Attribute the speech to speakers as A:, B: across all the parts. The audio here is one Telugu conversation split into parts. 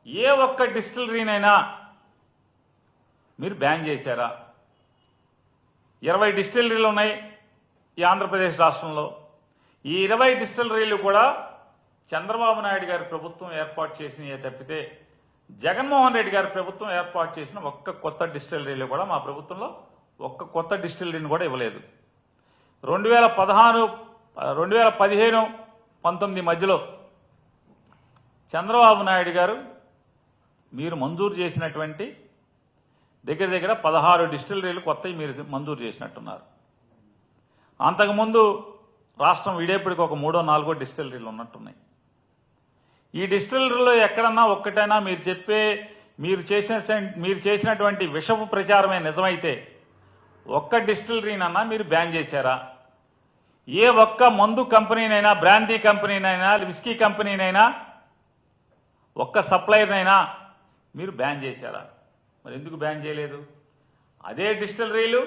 A: ఏ ఒక్క డిస్టిలరీనైనా మీరు బ్యాన్ చేశారా? 20 డిస్టిలరీలు ఉన్నాయి ఈ ఆంధ్రప్రదేశ్ రాష్ట్రంలో. ఈ 20 డిస్టిలరీలు కూడా చంద్రబాబు నాయుడు గారి ప్రభుత్వం ఏర్పాటు చేసినయే తప్పితే జగన్మోహన్ రెడ్డి గారి ప్రభుత్వం ఏర్పాటు చేసిన ఒక్క కొత్త డిస్టిలరీలు కూడా మా ప్రభుత్వంలో ఒక్క కొత్త డిస్టిలరీని కూడా ఇవ్వలేదు. 2015-19 మధ్యలో చంద్రబాబు నాయుడు గారు మీరు మంజూరు చేసినటువంటి దగ్గర దగ్గర 16 డిస్టిలరీలు కొత్తవి మీరు మంజూరు చేసినట్టున్నారు. అంతకుముందు రాష్ట్రం విడేపటికి ఒక 3-4 డిస్టిలరీలు ఉన్నట్టున్నాయి. ఈ డిస్టిలరీలో ఎక్కడన్నా ఒక్కటైనా మీరు చేసినటువంటి విషపు ప్రచారమే నిజమైతే ఒక్క డిస్టిలరీనన్నా మీరు బ్యాన్ చేశారా? ఏ ఒక్క మందు కంపెనీనైనా, బ్రాందీ కంపెనీనైనా, విస్కీ కంపెనీనైనా, ఒక్క సప్లయర్నైనా మీరు బ్యాన్ చేశారా? మరి ఎందుకు బ్యాన్ చేయలేదు? అదే డిస్టిలరీలు,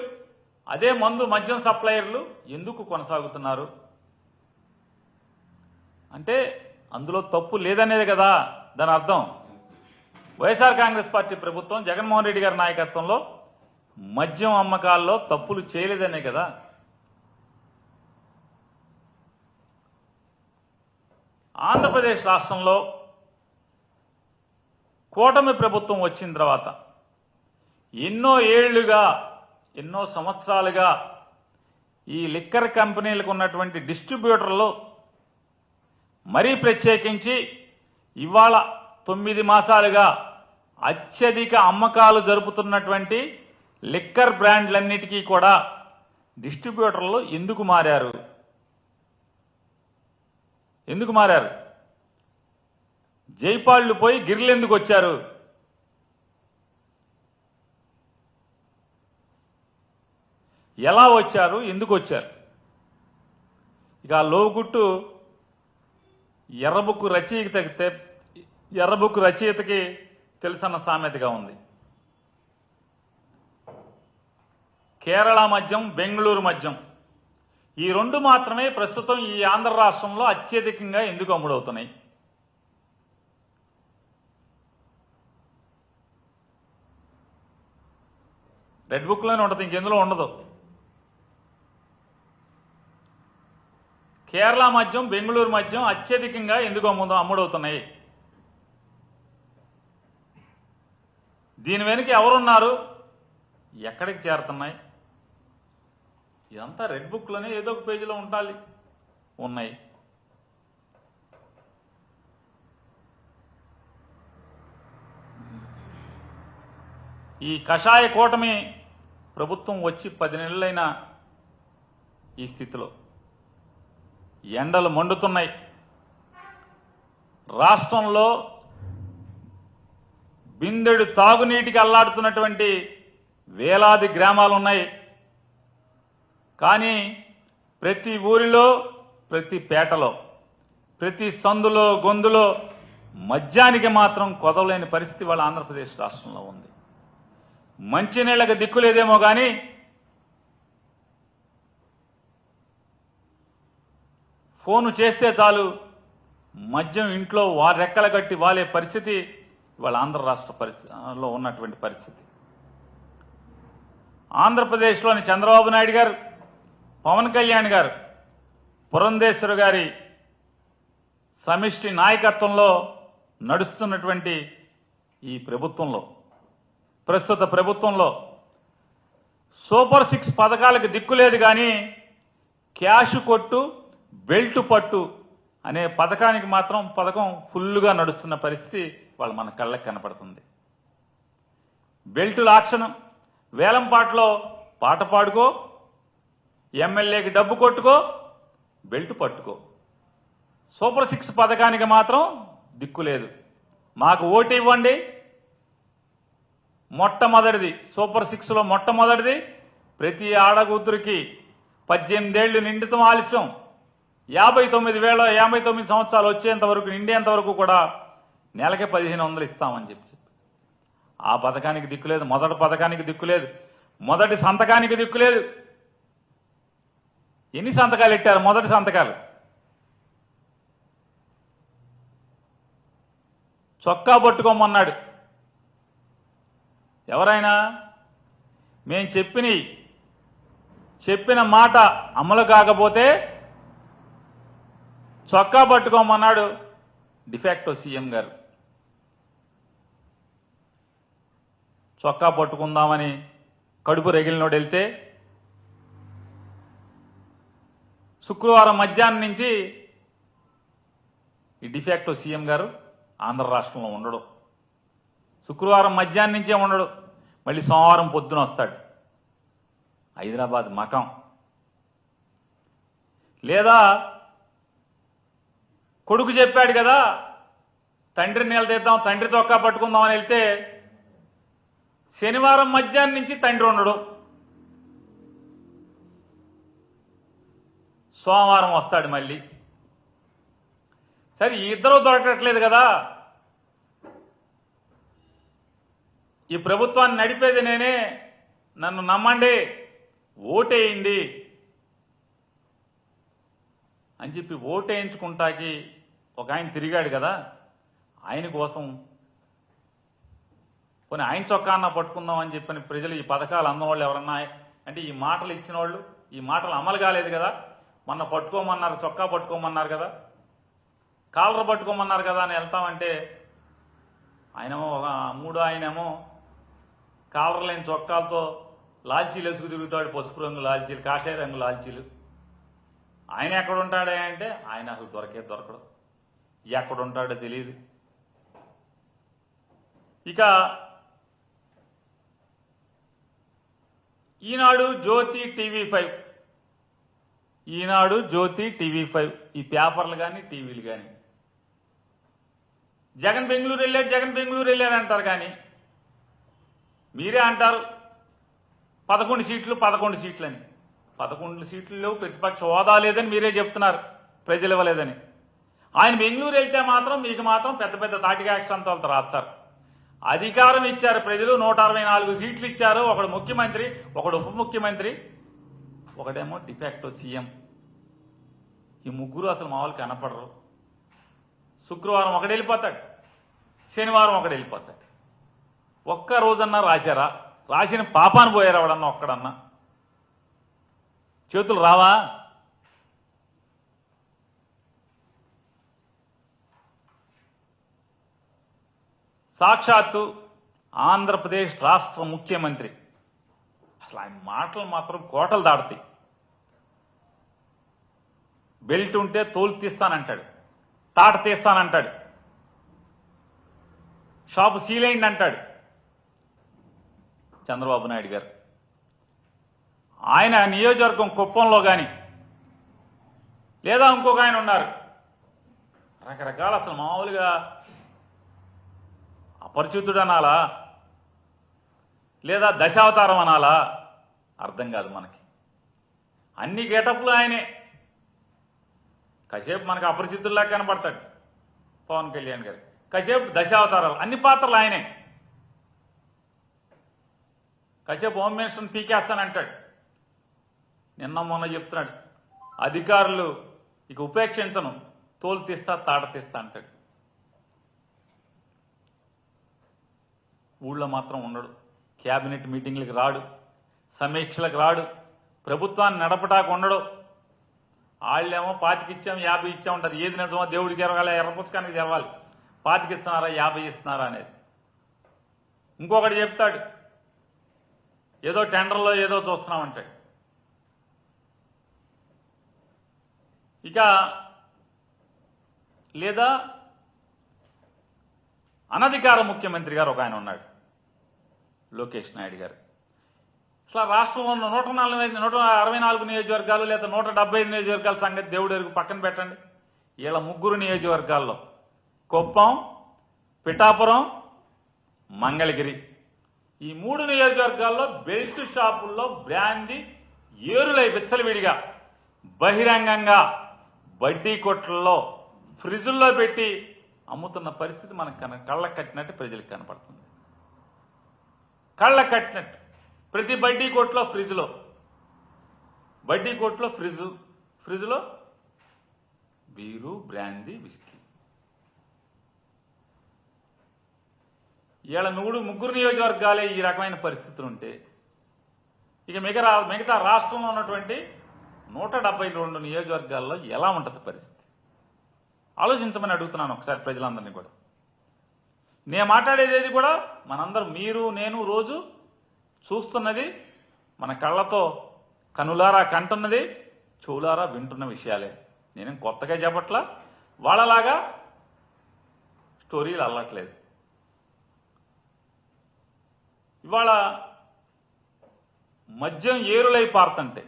A: అదే మందు మద్యం సప్లయర్లు ఎందుకు కొనసాగుతున్నారు? అంటే అందులో తప్పు లేదనేది కదా దాని అర్థం. వైఎస్ఆర్ కాంగ్రెస్ పార్టీ ప్రభుత్వం జగన్మోహన్ రెడ్డి గారి నాయకత్వంలో మద్యం అమ్మకాల్లో తప్పులు చేయలేదనే కదా. ఆంధ్రప్రదేశ్ రాష్ట్రంలో కూటమి ప్రభుత్వం వచ్చిన తర్వాత ఎన్నో ఏళ్లుగా, ఎన్నో సంవత్సరాలుగా ఈ లిక్కర్ కంపెనీలకు ఉన్నటువంటి డిస్ట్రిబ్యూటర్లు, మరీ ప్రత్యేకించి ఇవాళ 9 మాసాలుగా అత్యధిక అమ్మకాలు జరుపుతున్నటువంటి లిక్కర్ బ్రాండ్లన్నిటికీ కూడా డిస్ట్రిబ్యూటర్లు ఎందుకు మారారు? జైపాళ్లు పోయి గిర్లు ఎందుకు వచ్చారు? ఎలా వచ్చారు? ఎందుకు వచ్చారు? ఇక ఆ లోగుట్టు ఎర్రబుక్కు రచయితకి తెలుసన్న సామెతగా ఉంది. కేరళ మద్యం, బెంగళూరు మద్యం ఈ రెండు మాత్రమే ప్రస్తుతం ఈ ఆంధ్ర రాష్ట్రంలో అత్యధికంగా ఎందుకు అమ్ముడవుతున్నాయి? రెడ్ బుక్లోనే ఉంటుంది, ఇంకెందులో ఉండదు. కేరళ మద్యం, బెంగళూరు మద్యం అత్యధికంగా ఎందుకు అమ్ముడవుతున్నాయి? దీని వెనుక ఎవరున్నారు? ఎక్కడికి చేరుతున్నాయి? ఇదంతా రెడ్ బుక్లోనే ఏదో ఒక పేజీలో ఉన్నాయి. ఈ కషాయ కూటమి ప్రభుత్వం వచ్చి 10 నెలలైన ఈ స్థితిలో ఎండలు మండుతున్నాయి. రాష్ట్రంలో బిందెడు తాగునీటికి అల్లాడుతున్నటువంటి వేలాది గ్రామాలు ఉన్నాయి. కానీ ప్రతి ఊరిలో, ప్రతి పేటలో, ప్రతి సందులో, గొంతులో మద్యానికి మాత్రం కొదవలేని పరిస్థితి వాళ్ళ ఆంధ్రప్రదేశ్ రాష్ట్రంలో ఉంది. మంచినీళ్ళకి దిక్కులేదేమో కానీ ఫోను చేస్తే చాలు మద్యం ఇంట్లో రెక్కల కట్టి వాలే పరిస్థితి ఇవాళ ఆంధ్ర రాష్ట్ర పరిస్థితిలో ఉన్నటువంటి పరిస్థితి. ఆంధ్రప్రదేశ్లోని చంద్రబాబు నాయుడు గారు, పవన్ కళ్యాణ్ గారు, పురంధేశ్వరి గారి సమిష్టి నాయకత్వంలో నడుస్తున్నటువంటి ఈ ప్రభుత్వంలో, ప్రస్తుత ప్రభుత్వంలో సూపర్ 6 పథకాలకు దిక్కులేదు కానీ క్యాష్ కొట్టు, బెల్ట్ పట్టు అనే పథకం ఫుల్లుగా నడుస్తున్న పరిస్థితి వాళ్ళు మన కళ్ళకి కనపడుతుంది. బెల్టుల ఆక్షన్, వేలంపాటలో పాట పాడుకో, ఎమ్మెల్యేకి డబ్బు కొట్టుకో, బెల్ట్ పట్టుకో. సూపర్ 6 పథకానికి మాత్రం దిక్కులేదు. మాకు ఓటు ఇవ్వండి. మొట్టమొదటిది సూపర్ 6లో మొట్టమొదటిది ప్రతి ఆడకూతురికి 18 ఏళ్లు నిండితం ఆలస్యం 59 సంవత్సరాలు వచ్చేంత వరకు, నిండేంత వరకు కూడా నెలకి 1500 ఇస్తామని చెప్పి ఆ పథకానికి దిక్కులేదు. మొదటి పథకానికి దిక్కులేదు. మొదటి సంతకానికి దిక్కులేదు. ఎన్ని సంతకాలు పెట్టారు? మొదటి సంతకాలు చొక్కా పట్టుకోమన్నాడు. ఎవరైనా మేం చెప్పిన మాట అమలు కాకపోతే చొక్కా పట్టుకోమన్నాడు డిఫాక్టో సీఎం గారు. చొక్కా పట్టుకుందామని కడుపు రగిలినోడు వెళ్తే శుక్రవారం మధ్యాహ్నం నుంచి ఈ డిఫాక్టో సీఎం గారు ఆంధ్ర రాష్ట్రంలో ఉండడు. శుక్రవారం మధ్యాహ్నం నుంచే ఉండడు. మళ్ళీ సోమవారం పొద్దున వస్తాడు హైదరాబాద్ మకం. లేదా కొడుకు చెప్పాడు కదా తండ్రిని నిలదీద్దాం, తండ్రి చొక్కా పట్టుకుందాం అని వెళ్తే శనివారం మధ్యాహ్నం నుంచి తండ్రి ఉండడు. సోమవారం వస్తాడు మళ్ళీ. సరే ఇద్దరూ దొరకట్లేదు కదా, ఈ ప్రభుత్వాన్ని నడిపేది నేనే, నన్ను నమ్మండి, ఓటేయండి అని చెప్పి ఓటేయించుకుంటాకి ఒక ఆయన తిరిగాడు కదా, ఆయన కోసం కొన్ని ఆయన చొక్కా అన్న పట్టుకుందాం అని చెప్పని ప్రజలు ఈ పథకాలు అందవాళ్ళు ఎవరన్నా అంటే ఈ మాటలు ఇచ్చిన వాళ్ళు ఈ మాటలు అమలు కాలేదు కదా, మొన్న పట్టుకోమన్నారు, చొక్కా పట్టుకోమన్నారు కదా, కాలర్ పట్టుకోమన్నారు కదా అని వెళ్తామంటే ఆయనేమో ఆయనేమో కాలర్ లేని చొక్కాలతో లాల్చీలు వేసుకు తిరుగుతాడు, పసుపు రంగు లాల్చీలు, కాషాయ రంగు లాల్చీలు. ఆయన ఎక్కడ ఉంటాడే అంటే ఆయన అసలు దొరకడు, ఎక్కడ ఉంటాడో తెలియదు. ఇక ఈనాడు, జ్యోతి, టీవీ5, ఈనాడు, జ్యోతి, టీవీ5 ఈ పేపర్లు కానీ టీవీలు కానీ జగన్ బెంగళూరు వెళ్ళాడు అంటారు. కానీ మీరే అంటారు 11 సీట్లు అని. 11 సీట్లు లేవు, ప్రతిపక్ష హోదా లేదని మీరే చెప్తున్నారు, ప్రజలు ఇవ్వలేదని. ఆయన బెంగళూరు వెళ్తే మాత్రం మీకు మాత్రం పెద్ద పెద్ద తాటికాక్షంతాలతో రాస్తారు. అధికారం ఇచ్చారు ప్రజలు, 164 సీట్లు ఇచ్చారు. ఒకడు ముఖ్యమంత్రి, ఒకడు ఉప ముఖ్యమంత్రి, ఒకడేమో డిఫాక్టో సీఎం. ఈ ముగ్గురు అసలు మామూలు కనపడరు. శుక్రవారం ఒకడు వెళ్ళిపోతాడు, శనివారం ఒకడు వెళ్ళిపోతాడు. ఒక్క రోజన్నా రాశారా? రాసిన పాపాను పోయారు ఎవడన్నా ఒక్కడన్నా? చేతులు రావా? సాక్షాత్తు ఆంధ్రప్రదేశ్ రాష్ట్ర ముఖ్యమంత్రి, అసలు ఆయన మాటలు మాత్రం కోటలు దాడుతాయి. బెల్ట్ ఉంటే తోలు తీస్తానంటాడు, తాట తీస్తానంటాడు, షాపు సీల్ అయింది అంటాడు చంద్రబాబు నాయుడు గారు. ఆయన నియోజకవర్గం కుప్పంలో కానీ లేదా ఇంకొక ఆయన ఉన్నారు, రకరకాల అసలు మామూలుగా అపరిచితుడు అనాలా లేదా దశావతారం అనాలా అర్థం కాదు మనకి. అన్ని గెటప్లు ఆయనే. కాసేపు మనకు అపరిచితుల్లా కనపడతాడు పవన్ కళ్యాణ్ గారు, కాసేపు దశావతారాలు, అన్ని పాత్రలు ఆయనే. కాసేపు హోమ్ మినిస్టర్ని పీకేస్తానంటాడు, నిన్న మొన్న చెప్తున్నాడు అధికారులు ఇక ఉపేక్షించను, తోలు తీస్తా తాట తీస్తా అంటాడు. ఊళ్ళో మాత్రం ఉండడు, క్యాబినెట్ మీటింగ్లకు రాడు, సమీక్షలకు రాడు, ప్రభుత్వాన్ని నడపటాకు ఉండడు. వాళ్ళేమో 25 ఇచ్చాం 50 ఇచ్చాం ఉంటుంది. ఏది నిజమో దేవుడికి ఎరగాలి, ఎర్ర పుస్తకానికి తెరవాలి, 25 ఇస్తున్నారా 50 ఇస్తున్నారా అనేది. ఇంకొకటి చెప్తాడు ఏదో టెండర్లో ఏదో చూస్తున్నామంటాడు. ఇక లేదా అనధికార ముఖ్యమంత్రి గారు ఒక ఆయన ఉన్నాడు, లోకేష్ నాయుడు గారు. అసలు రాష్ట్రంలో ఉన్న 164 నియోజకవర్గాలు లేదా 175 నియోజకవర్గాల సంగతి దేవుడు ఎరుగు పక్కన పెట్టండి. వీళ్ళ ముగ్గురు నియోజకవర్గాల్లో కుప్పం, పిఠాపురం, మంగళగిరి, ఈ 3 నియోజకవర్గాల్లో బెల్ట్ షాపుల్లో బ్రాందీ ఏరులై విచ్చలవిడిగా బహిరంగంగా బడ్డీ కొట్లలో ఫ్రిజుల్లో పెట్టి అమ్ముతున్న పరిస్థితి మనకు కళ్ళకు కట్టినట్టు ప్రజలకు కనపడుతుంది. కళ్ళకు కట్టినట్టు ప్రతి బడ్డీ కొట్లో ఫ్రిజ్లో బీరు, బ్రాందీ, విస్కీ. ఇవాళ ముగ్గురు నియోజకవర్గాలే ఈ రకమైన పరిస్థితులు ఉంటే ఇక మిగతా రాష్ట్రంలో ఉన్నటువంటి 172 నియోజకవర్గాల్లో ఎలా ఉంటుంది పరిస్థితి? ఆలోచించమని అడుగుతున్నాను ఒకసారి ప్రజలందరినీ కూడా. నేను మాట్లాడేది కూడా మనందరం, మీరు నేను రోజు చూస్తున్నది, మన కళ్ళతో కనులారా కంటున్నది, చెవులారా వింటున్న విషయాలే. నేనేం కొత్తగా చెప్పట్లా, వాళ్ళలాగా స్టోరీలు అల్లట్లేదు. ఇవాళ మద్యం ఏరులై పారుతుంటే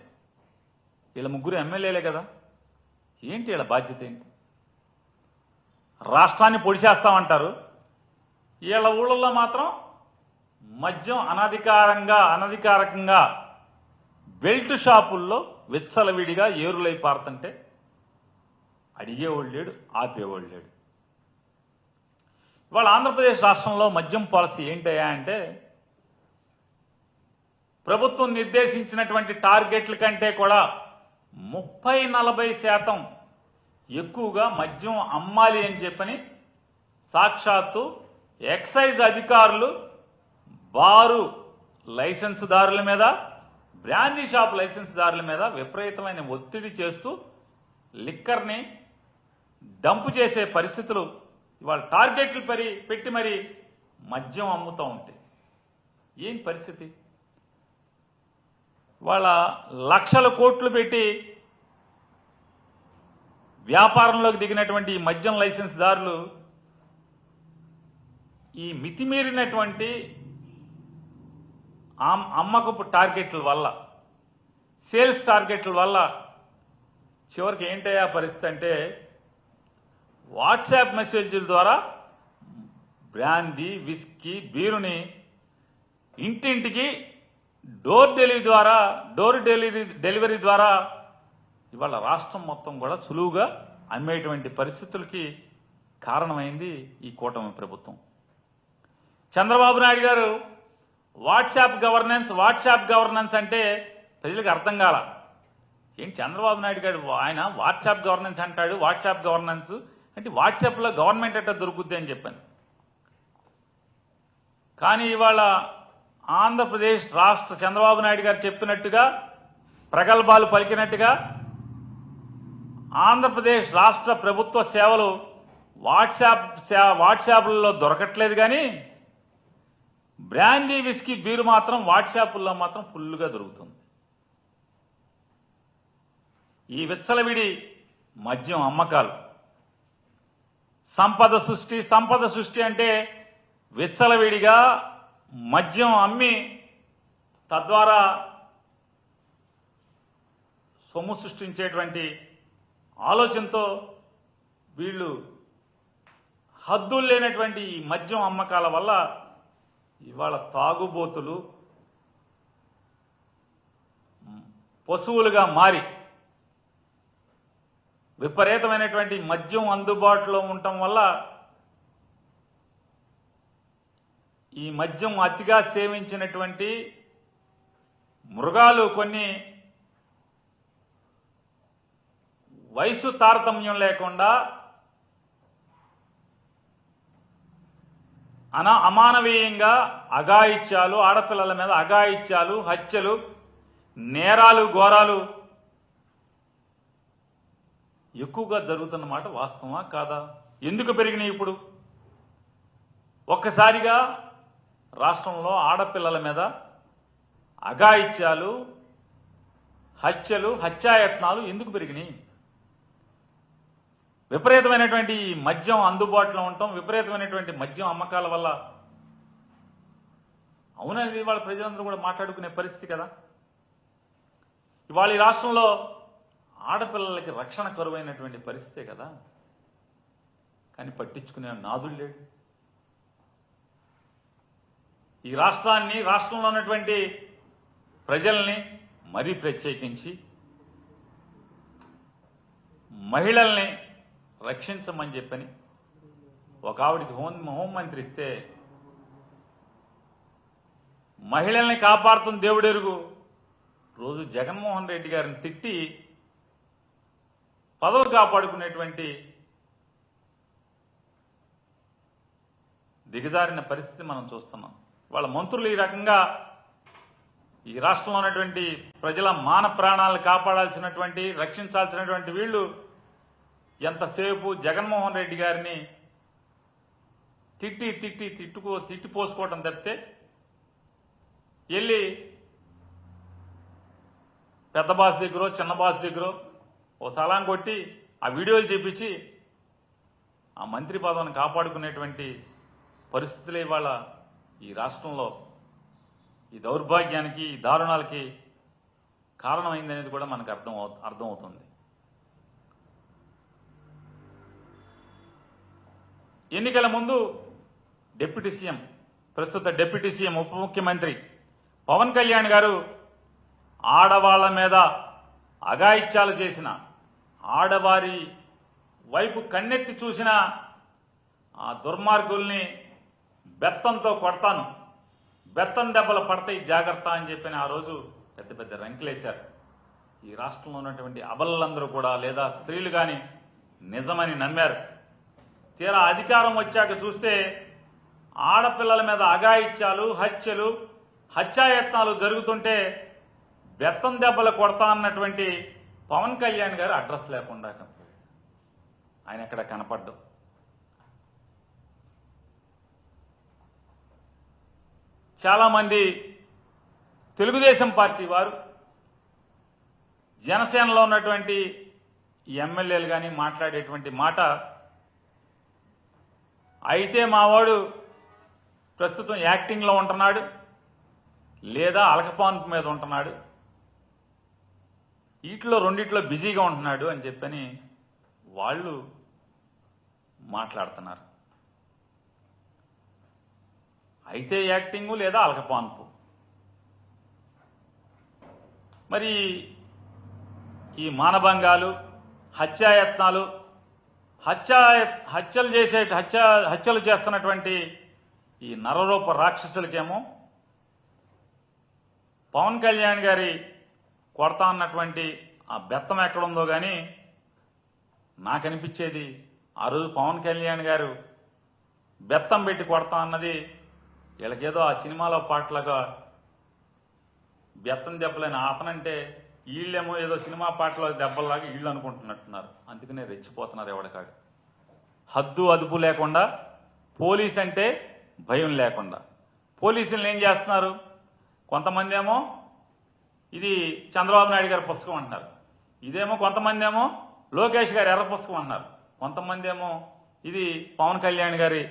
A: వీళ్ళ ముగ్గురు ఎమ్మెల్యేలే కదా, ఏంటి వీళ్ళ బాధ్యత ఏంటి? రాష్ట్రాన్ని పొడిచేస్తామంటారు, వీళ్ళ ఊళ్ళల్లో మాత్రం మద్యం అనధికారికంగా బెల్ట్ షాపుల్లో విచ్చలవిడిగా ఏరులై పారుతుంటే అడిగేవాళ్ళు లేడు, ఆపేవాళ్ళు లేడు. ఇవాళ ఆంధ్రప్రదేశ్ రాష్ట్రంలో మద్యం పాలసీ ఏంటయ్యా అంటే, ప్రభుత్వం నిర్దేశించినటువంటి టార్గెట్ల కంటే కూడా 30-40% ఎక్కువగా మద్యం అమ్మాలి అని చెప్పని సాక్షాత్తు ఎక్సైజ్ అధికారులు బారు లైసెన్సుదారుల మీద, బ్రాందీ షాప్ లైసెన్సుదారుల మీద విపరీతమైన ఒత్తిడి చేస్తూ లిక్కర్ని డంపు చేసే పరిస్థితులు ఇవాళ టార్గెట్లు పెట్టి మరి మద్యం అమ్ముతూ ఉంటాయి. ఏం పరిస్థితి? వాళ్ళ లక్షల కోట్లు పెట్టి వ్యాపారంలోకి దిగినటువంటి ఈ మద్యం లైసెన్స్దారులు ఈ మితిమీరినటువంటి అమ్మకపు టార్గెట్ల వల్ల, సేల్స్ టార్గెట్ల వల్ల చివరికి ఏంటయ్యా పరిస్థితి అంటే, వాట్సాప్ మెసేజ్ల ద్వారా బ్రాందీ, విస్కీ, బీరుని ఇంటింటికి డోర్ డెలివరీ ద్వారా ఇవాళ రాష్ట్రం మొత్తం కూడా సులువుగా అమ్మేటువంటి పరిస్థితులకి కారణమైంది ఈ కూటమి ప్రభుత్వం. చంద్రబాబు నాయుడు గారు వాట్సాప్ గవర్నెన్స్ అంటే ప్రజలకు అర్థం కాల. ఏంటి చంద్రబాబు నాయుడు గారు ఆయన వాట్సాప్ గవర్నెన్స్ అంటాడు, వాట్సాప్ గవర్నెన్స్ అంటే వాట్సాప్లో గవర్నమెంట్ ఎట్లా దొరుకుద్ది అని చెప్పాను. కానీ ఇవాళ ఆంధ్రప్రదేశ్ రాష్ట్ర చంద్రబాబు నాయుడు గారు చెప్పినట్టుగా, ప్రగల్భాలు పలికినట్టుగా ఆంధ్రప్రదేశ్ రాష్ట్ర ప్రభుత్వ సేవలు వాట్సాప్లలో దొరకట్లేదు. కానీ బ్రాందీ, విస్కీ, బీరు మాత్రం వాట్సాప్ల్లో మాత్రం ఫుల్గా దొరుకుతుంది. ఈ విచ్చలవిడి మద్యం అమ్మకాలు, సంపద సృష్టి అంటే విచ్చలవిడిగా మద్యం అమ్మి తద్వారా సొమ్ము సృష్టించేటువంటి ఆలోచనతో వీళ్ళు హద్దులు లేనటువంటి ఈ మద్యం అమ్మకాల వల్ల ఇవాళ తాగుబోతులు పశువులుగా మారి విపరీతమైనటువంటి మద్యం అందుబాటులో ఉండటం వల్ల ఈ మద్యం అతిగా సేవించినటువంటి మృగాలు కొన్ని వయసు తారతమ్యం లేకుండా అమానవీయంగా అఘాయిత్యాలు, ఆడపిల్లల మీద అఘాయిత్యాలు, హత్యలు, నేరాలు, ఘోరాలు ఎక్కువగా జరుగుతున్నమాట వాస్తవమా కాదా? ఎందుకు పెరిగినాయి ఇప్పుడు? ఒక్కసారిగా రాష్ట్రంలో ఆడపిల్లల మీద అఘాయిత్యాలు, హత్యలు, హత్యాయత్నాలు ఎందుకు పెరిగినాయి? విపరీతమైనటువంటి మద్యం అందుబాటులో ఉండటం, విపరీతమైనటువంటి మద్యం అమ్మకాల వల్ల. అవునది ఇవాళ ప్రజలందరూ కూడా మాట్లాడుకునే పరిస్థితి కదా. ఇవాళ ఈ రాష్ట్రంలో ఆడపిల్లలకి రక్షణ కరువైనటువంటి పరిస్థితే కదా. కానీ పట్టించుకునే నాదుడు లేడు. ఈ రాష్ట్రంలో ఉన్నటువంటి ప్రజల్ని, మరీ ప్రత్యేకించి మహిళల్ని రక్షించమని చెప్పని ఒక ఆవిడికి హోంమంత్రి ఇస్తే, మహిళల్ని కాపాడుతున్న దేవుడెరుగు రోజు జగన్మోహన్ రెడ్డి గారిని తిట్టి పదవి కాపాడుకునేటువంటి దిగజారిన పరిస్థితి మనం చూస్తున్నాం. వాళ్ళ మంత్రులు ఈ రకంగా ఈ రాష్ట్రంలో ఉన్నటువంటి ప్రజల మాన ప్రాణాలను కాపాడాల్సినటువంటి, రక్షించాల్సినటువంటి వీళ్ళు ఎంతసేపు జగన్మోహన్ రెడ్డి గారిని తిట్టిపోసుకోవటం తప్పితే వెళ్ళి పెద్ద బాస్ దగ్గర చిన్న బాస్ దగ్గర ఓ సలాం కొట్టి ఆ వీడియోలు చూపించి ఆ మంత్రి పదవిని కాపాడుకునేటువంటి పరిస్థితులే ఇవాళ ఈ రాష్ట్రంలో ఈ దౌర్భాగ్యానికి, ఈ దారుణాలకి కారణమైందనేది కూడా మనకు అర్థమవుతుంది. ఎన్నికల ముందు డిప్యూటీ సీఎం, ప్రస్తుత డిప్యూటీ సీఎం ఉప ముఖ్యమంత్రి పవన్ కళ్యాణ్ గారు ఆడవాళ్ల మీద అఘాయిత్యాలు చేసిన, ఆడవారి వైపు కన్నెత్తి చూసిన ఆ దుర్మార్గుల్ని బెత్తంతో కొడతాను, బెత్తం దెబ్బలు పడతాయి జాగ్రత్త అని చెప్పిన ఆ రోజు పెద్ద పెద్ద రంకులేశారు. ఈ రాష్ట్రంలో ఉన్నటువంటి అబలలందరూ కూడా, లేదా స్త్రీలు కానీ నిజమని నమ్మారు. తీరా అధికారం వచ్చాక చూస్తే ఆడపిల్లల మీద అఘాయిత్యాలు, హత్యలు, హత్యాయత్నాలు జరుగుతుంటే బెత్తం దెబ్బలు కొడతా అన్నటువంటి పవన్ కళ్యాణ్ గారు అడ్రస్ లేకుండా ఆయన ఎక్కడ కనపడ్డం. చాలామంది తెలుగుదేశం పార్టీ వారు, జనసేనలో ఉన్నటువంటి ఎమ్మెల్యేలు కానీ మాట్లాడేటువంటి మాట, అయితే మావాడు ప్రస్తుతం యాక్టింగ్లో ఉంటున్నాడు లేదా అలకపాన్పు మీద ఉంటున్నాడు, వీటిలో రెండిట్లో బిజీగా ఉంటున్నాడు అని చెప్పని వాళ్ళు మాట్లాడుతున్నారు. అయితే యాక్టింగు లేదా అలకపాన్పు. మరి ఈ మానభంగాలు, హత్యాయత్నాలు, హత్యలు చేస్తున్నటువంటి ఈ నరరూప రాక్షసులకేమో పవన్ కళ్యాణ్ గారి కొడతా అన్నటువంటి ఆ బెత్తం ఎక్కడుందో కానీ నాకు అనిపించేది, ఆ రోజు పవన్ కళ్యాణ్ గారు బెత్తం పెట్టి కొడతా అన్నది వీళ్ళకేదో ఆ సినిమాలో పాటలుగా బెత్తం దెబ్బలని అతనంటే వీళ్ళేమో ఏదో సినిమా పాటలో దెబ్బల్లాగా వీళ్ళు అనుకుంటున్నట్టున్నారు. అందుకనే రెచ్చిపోతున్నారు ఎవడికాడు. హద్దు అదుపు లేకుండా, పోలీస్ అంటే భయం లేకుండా పోలీసులను ఏం చేస్తున్నారు? కొంతమంది ఏమో ఇది చంద్రబాబు నాయుడు గారి పుస్తకం అంటున్నారు, ఇదేమో కొంతమంది ఏమో లోకేష్ గారి ఎర్ర పుస్తకం అంటున్నారు, కొంతమంది ఏమో ఇది పవన్ కళ్యాణ్ గారి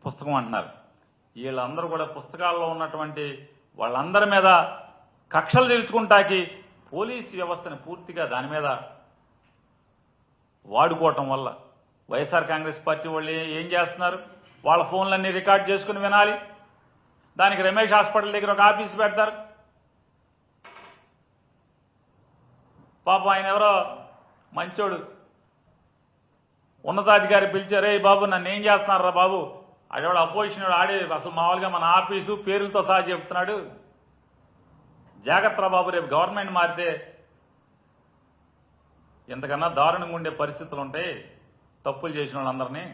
A: పుస్తకం అంటున్నారు. వీళ్ళందరూ కూడా పుస్తకాల్లో ఉన్నటువంటి వాళ్ళందరి మీద కక్షలు తీర్చుకుంటాకి పోలీసు వ్యవస్థను పూర్తిగా దాని మీద వాడుకోవటం వల్ల వైఎస్ఆర్ కాంగ్రెస్ పార్టీ వాళ్ళు ఏం చేస్తున్నారు? వాళ్ళ ఫోన్లన్నీ రికార్డ్ చేసుకుని వినాలి. దానికి రమేష్ హాస్పిటల్ దగ్గర ఒక ఆఫీస్ పెడతారు. పాపం ఆయన ఎవరో మంచోడు ఉన్నతాధికారి పిలిచారే, బాబు నన్ను ఏం చేస్తున్నారా బాబు, ఆడేవాడు అపోజిషన్ ఆడే అసలు మామూలుగా మన ఆఫీసు పేరులతో సహా చెప్తున్నాడు, జాగ్రత్త బాబు, రేపు గవర్నమెంట్ మారితే ఇంతకన్నా దారుణంగా ఉండే పరిస్థితులు ఉంటాయి, తప్పులు చేసిన వాళ్ళందరినీ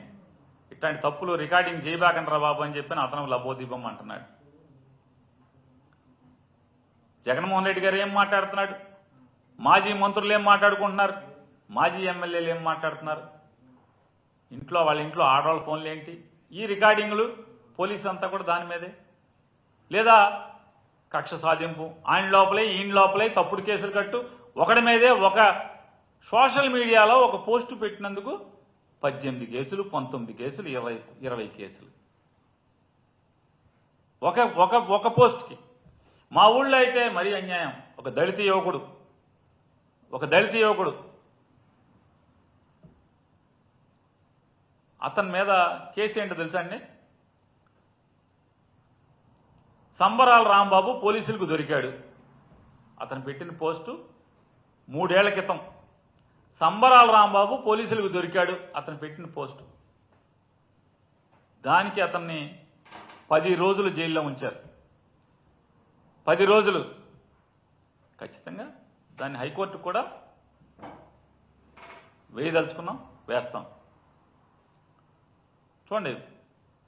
A: ఇట్లాంటి తప్పులు రికార్డింగ్ చేయబాకండి బాబు అని చెప్పి అతను లబోదీపం అంటున్నాడు. జగన్మోహన్ రెడ్డి గారు ఏం మాట్లాడుతున్నాడు? మాజీ మంత్రులు ఏం మాట్లాడుకుంటున్నారు? మాజీ ఎమ్మెల్యేలు ఏం మాట్లాడుతున్నారు? వాళ్ళ ఇంట్లో ఆడవాళ్ళ ఫోన్లు ఏంటి? ఈ రికార్డింగ్లు పోలీసు అంతా కూడా దాని మీదే. లేదా కక్ష సాధింపు, ఆయన లోపలే ఈయన లోపలే తప్పుడు కేసులు కట్టు, ఒకడి మీదే ఒక సోషల్ మీడియాలో ఒక పోస్టు పెట్టినందుకు 18 కేసులు, 19 కేసులు, 20 కేసులు ఒక పోస్ట్కి. మా ఊళ్ళో అయితే మరీ అన్యాయం. ఒక దళిత యువకుడు అతని మీద కేసు ఏంటో తెలుసా అండి? సంబరాల రాంబాబు పోలీసులకు దొరికాడు. అతను పెట్టిన పోస్టు 3 ఏళ్ల క్రితం. సంబరాల రాంబాబు పోలీసులకు దొరికాడు అతను పెట్టిన పోస్టు. దానికి అతన్ని 10 రోజులు జైల్లో ఉంచారు. 10 రోజులు. ఖచ్చితంగా దాన్ని హైకోర్టు కూడా వేయదలుచుకున్నాం, వేస్తాం. చూడండి,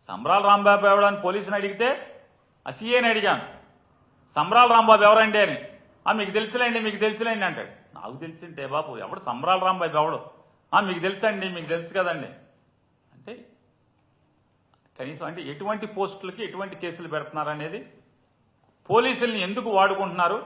A: సంబరాల రాంబాబు ఎవడని పోలీసుని అడిగితే ఆ సీఏని అడిగాను, సంబరాల రాంబాబు ఎవరండి అని. మీకు తెలుసులేండి అంటాడు. నాకు తెలిసింటే బాబు ఎవడు సంబరాల రాంబాబు ఎవడు? మీకు తెలుసండి, మీకు తెలుసు కదండి అంటే కనీసం అంటే ఎటువంటి పోస్టులకి ఎటువంటి కేసులు పెడుతున్నారు అనేది, పోలీసుల్ని ఎందుకు వాడుకుంటున్నారు,